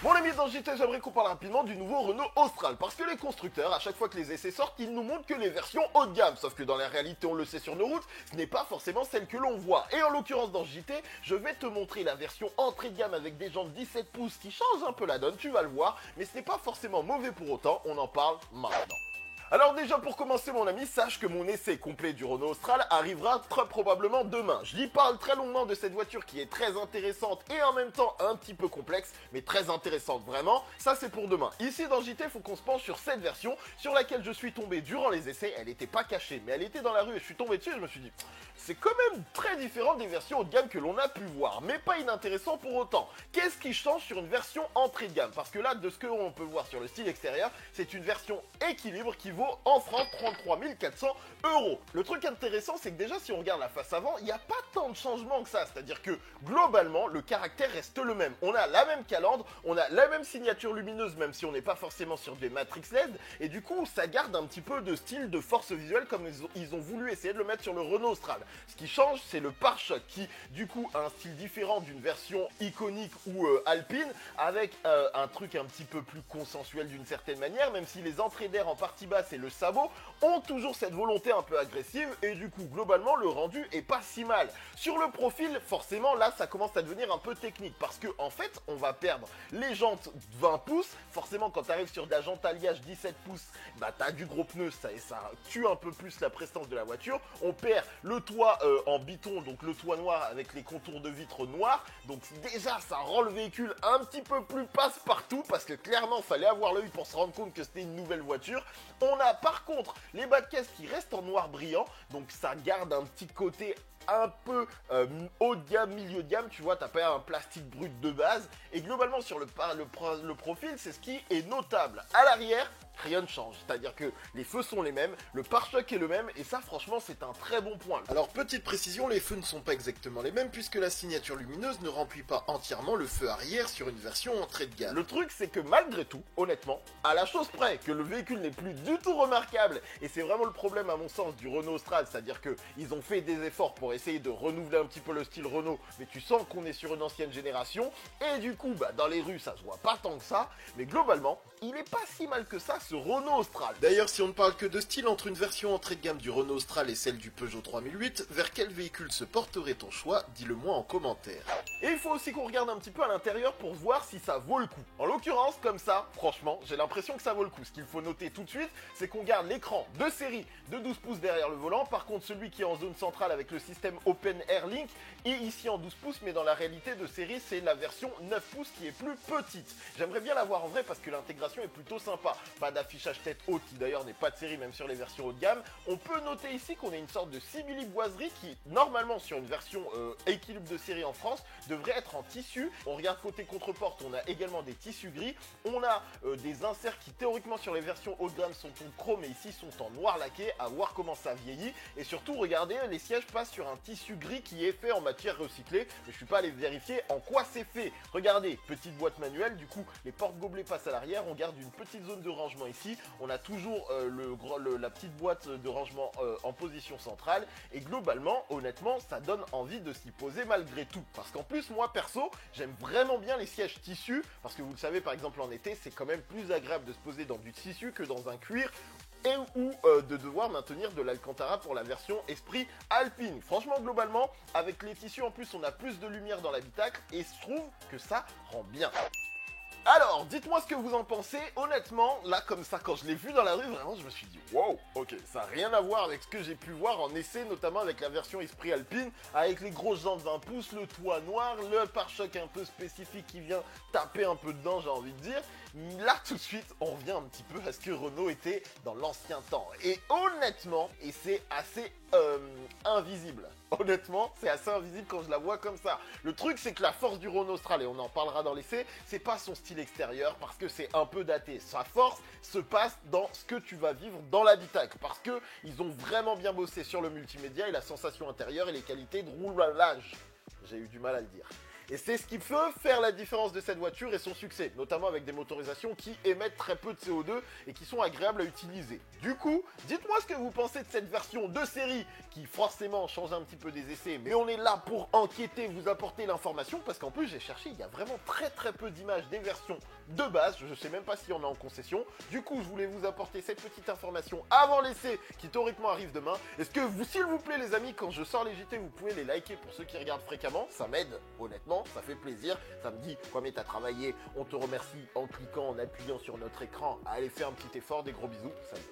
Mon ami, dans JT, j'aimerais qu'on parle rapidement du nouveau Renault Austral, parce que les constructeurs, à chaque fois que les essais sortent, ils nous montrent que les versions haut de gamme, sauf que dans la réalité, on le sait sur nos routes, ce n'est pas forcément celle que l'on voit. Et en l'occurrence, dans JT, je vais te montrer la version entrée de gamme avec des jantes 17 pouces qui change un peu la donne, tu vas le voir, mais ce n'est pas forcément mauvais pour autant, on en parle maintenant. Alors déjà pour commencer mon ami, sache que mon essai complet du Renault Austral arrivera très probablement demain. Je lui parle très longuement de cette voiture qui est très intéressante et en même temps un petit peu complexe, mais très intéressante vraiment. Ça c'est pour demain. Ici dans JT, il faut qu'on se penche sur cette version sur laquelle je suis tombé durant les essais. Elle n'était pas cachée, mais elle était dans la rue et je suis tombé dessus et je me suis dit, c'est quand même très différent des versions haut de gamme que l'on a pu voir, mais pas inintéressant pour autant. Qu'est-ce qui change sur une version entrée de gamme? Parce que là, de ce que l'on peut voir sur le style extérieur, c'est une version équilibre qui vaut en France 33 400 €. Le truc intéressant, c'est que déjà, si on regarde la face avant, il n'y a pas tant de changements que ça. C'est-à-dire que, globalement, le caractère reste le même. On a la même calandre, on a la même signature lumineuse, même si on n'est pas forcément sur des matrix LED. Et du coup, ça garde un petit peu de style, de force visuelle, comme ils ont voulu essayer de le mettre sur le Renault Austral. Ce qui change, c'est le pare-choc qui, du coup, a un style différent d'une version iconique ou alpine, avec un truc un petit peu plus consensuel d'une certaine manière, même si les entrées d'air en partie basse et le sabot ont toujours cette volonté un peu agressive et du coup globalement le rendu est pas si mal. Sur le profil, forcément là ça commence à devenir un peu technique parce que en fait on va perdre les jantes 20 pouces. Forcément quand tu arrives sur des jantes alliage 17 pouces, bah t'as du gros pneu, ça tue un peu plus la prestance de la voiture. On perd le toit en biton, donc le toit noir avec les contours de vitres noirs, donc déjà ça rend le véhicule un petit peu plus passe-partout parce que clairement fallait avoir l'œil pour se rendre compte que c'était une nouvelle voiture. On a par contre les bas de caisse qui restent en noir brillant, donc ça garde un petit côté un peu haut de gamme, milieu de gamme, tu vois, t'as pas un plastique brut de base, et globalement sur le profil, c'est ce qui est notable. À l'arrière, rien ne change, c'est-à-dire que les feux sont les mêmes, le pare-choc est le même, et ça franchement c'est un très bon point. Alors petite précision, les feux ne sont pas exactement les mêmes puisque la signature lumineuse ne remplit pas entièrement le feu arrière sur une version entrée de gamme. Le truc c'est que malgré tout, honnêtement, à la chose près que le véhicule n'est plus du tout remarquable, et c'est vraiment le problème à mon sens du Renault Austral, c'est-à-dire que ils ont fait des efforts pour essayer de renouveler un petit peu le style Renault, mais tu sens qu'on est sur une ancienne génération, et du coup bah dans les rues ça se voit pas tant que ça, mais globalement il est pas si mal que ça ce Renault Austral. D'ailleurs, si on ne parle que de style entre une version entrée de gamme du Renault Austral et celle du Peugeot 3008, vers quel véhicule se porterait ton choix? Dis-le moi en commentaire. Et il faut aussi qu'on regarde un petit peu à l'intérieur pour voir si ça vaut le coup. En l'occurrence, comme ça, franchement, j'ai l'impression que ça vaut le coup. Ce qu'il faut noter tout de suite, c'est qu'on garde l'écran de série de 12 pouces derrière le volant. Par contre, celui qui est en zone centrale avec le système Open Air Link est ici en 12 pouces, mais dans la réalité de série, c'est la version 9 pouces qui est plus petite. J'aimerais bien la voir en vrai parce que l'intégration est plutôt sympa. Pas d'affichage tête haute qui d'ailleurs n'est pas de série même sur les versions haut de gamme. On peut noter ici qu'on a une sorte de simili-boiserie qui normalement sur une version équilibre de série en France devrait être en tissu. On regarde côté contre-porte, on a également des tissus gris. On a des inserts qui théoriquement sur les versions haut de gamme sont en chrome et ici sont en noir laqué, à voir comment ça vieillit. Et surtout regardez, les sièges passent sur un tissu gris qui est fait en matière recyclée, mais je suis pas allé vérifier en quoi c'est fait. Regardez, petite boîte manuelle, du coup les portes gobelets passent à l'arrière, on garde une petite zone de rangement ici, on a toujours la petite boîte de rangement en position centrale et globalement, honnêtement, ça donne envie de s'y poser malgré tout. Parce qu'en plus, moi perso, j'aime vraiment bien les sièges tissus parce que vous le savez, par exemple en été, c'est quand même plus agréable de se poser dans du tissu que dans un cuir et ou de devoir maintenir de l'Alcantara pour la version Esprit Alpine. Franchement, globalement, avec les tissus en plus, on a plus de lumière dans l'habitacle et je trouve que ça rend bien. Alors, dites-moi ce que vous en pensez. Honnêtement, là, comme ça, quand je l'ai vu dans la rue, vraiment, je me suis dit, wow, ok, ça n'a rien à voir avec ce que j'ai pu voir en essai, notamment avec la version Esprit Alpine, avec les grosses jantes 20 pouces, le toit noir, le pare-choc un peu spécifique qui vient taper un peu dedans, j'ai envie de dire. Là, tout de suite, on revient un petit peu à ce que Renault était dans l'ancien temps. Et honnêtement, et c'est assez invisible. Honnêtement, c'est assez invisible quand je la vois comme ça. Le truc, c'est que la force du Renault Austral, et on en parlera dans l'essai, c'est pas son style extérieur parce que c'est un peu daté. Sa force se passe dans ce que tu vas vivre dans l'habitacle parce que ils ont vraiment bien bossé sur le multimédia et la sensation intérieure et les qualités de roulage. J'ai eu du mal à le dire. Et c'est ce qui peut faire la différence de cette voiture et son succès, notamment avec des motorisations qui émettent très peu de CO2 et qui sont agréables à utiliser. Du coup, dites-moi ce que vous pensez de cette version de série qui forcément change un petit peu des essais, mais on est là pour enquêter, vous apporter l'information, parce qu'en plus j'ai cherché, il y a vraiment très peu d'images des versions de base, je sais même pas s'il y en a en concession. Du coup, je voulais vous apporter cette petite information avant l'essai qui théoriquement arrive demain. Est-ce que vous, s'il vous plaît les amis, quand je sors les JT, vous pouvez les liker pour ceux qui regardent fréquemment, ça m'aide, honnêtement, ça fait plaisir, ça me dit, Kwame t'as travaillé, on te remercie en cliquant, en appuyant sur notre écran, allez faire un petit effort, des gros bisous, salut.